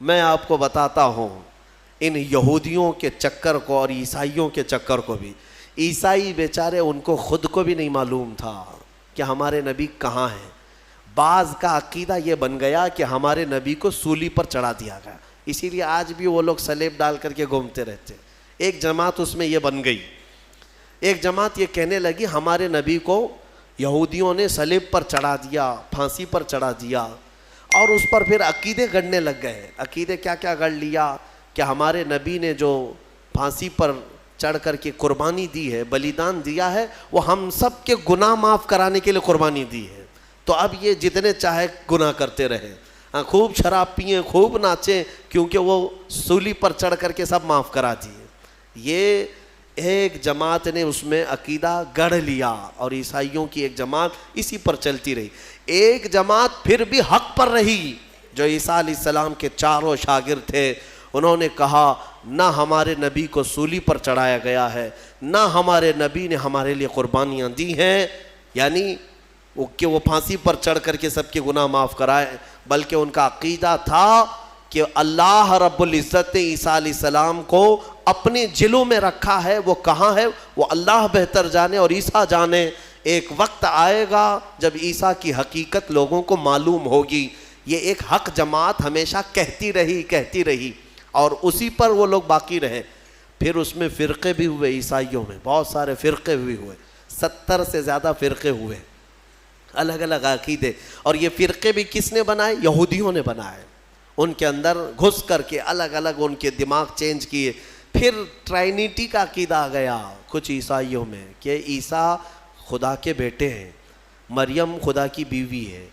मैं आपको बताता हूँ इन यहूदियों के चक्कर को और ईसाइयों के चक्कर को भी। ईसाई बेचारे, उनको खुद को भी नहीं मालूम था कि हमारे नबी कहाँ हैं। बाज़ का अकीदा ये बन गया कि हमारे नबी को सूली पर चढ़ा दिया गया, इसीलिए आज भी वो लोग सलेब डाल करके घूमते रहते। एक जमात उसमें ये बन गई, एक जमात ये कहने लगी हमारे नबी को यहूदियों ने सलेब पर चढ़ा दिया, फांसी पर चढ़ा दिया, और उस पर फिर अकीदे गढ़ने लग गए। अकीदे क्या क्या गढ़ लिया कि हमारे नबी ने जो फांसी पर चढ़ कर के कुर्बानी दी है, बलिदान दिया है, वो हम सब के गुनाह माफ़ कराने के लिए कुर्बानी दी है। तो अब ये जितने चाहे गुनाह करते रहे, खूब शराब पिए, खूब नाचें, क्योंकि वो सूली पर चढ़ करके सब माफ़ करा दिए। ये एक जमात ने उसमें अकीदा गढ़ लिया और ईसाइयों की एक जमात इसी पर चलती रही। एक जमात फिर भी हक पर रही, जो ईसा अलैहिस्सलाम के चारों शागिर्द थे। उन्होंने कहा ना हमारे नबी को सूली पर चढ़ाया गया है, ना हमारे नबी ने हमारे लिए कुर्बानियाँ दी हैं, यानी कि वो फांसी पर चढ़ करके सबके गुनाह माफ़ कराए, बल्कि उनका अकीदा था कि अल्लाह रब्बुल इज़्ज़त ने ईसा अलैहिस्सलाम को अपने जिलों में रखा है। वो कहाँ है वो अल्लाह बेहतर जाने और ईसा जाने। एक वक्त आएगा जब ईसा की हकीकत लोगों को मालूम होगी। ये एक हक जमात हमेशा कहती रही और उसी पर वो लोग बाकी रहे। फिर उसमें फ़िरक़े भी हुए, ईसाइयों में बहुत सारे फ़िरक़े भी हुए, 70 से ज़्यादा फ़िरक़े हुए, अलग अलग अकीदे। और ये फ़िरक़े भी किसने बनाए? यहूदियों ने बनाए। उनके अंदर घुस करके अलग अलग उनके दिमाग चेंज किए। फिर ट्राइनिटी का अकीदा आ गया कुछ ईसाइयों में कि ईसा खुदा के बेटे हैं, मरियम खुदा की बीवी है।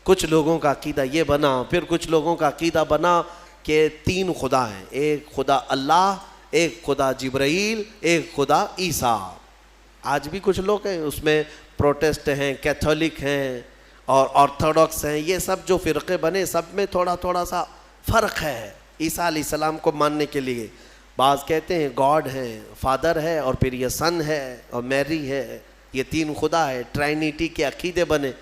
कुछ लोगों का अकीदा ये बना। फिर कुछ लोगों का अकीदा बना कि 3 खुदा हैं, एक खुदा अल्लाह, एक खुदा जिब्राइल, एक खुदा ईसा। आज भी कुछ लोग हैं उसमें, प्रोटेस्ट हैं, कैथोलिक हैं और ऑर्थोडॉक्स हैं। ये सब जो फ़िरक़े बने, सब में थोड़ा थोड़ा सा फ़र्क है ईसा अलैहिस्सलाम को मानने के लिए। बाज़ कहते हैं गॉड है, फादर है, और फिर ये सन है और मैरी है, ये 3 खुदा है। ट्राइनिटी के अकीदे बने।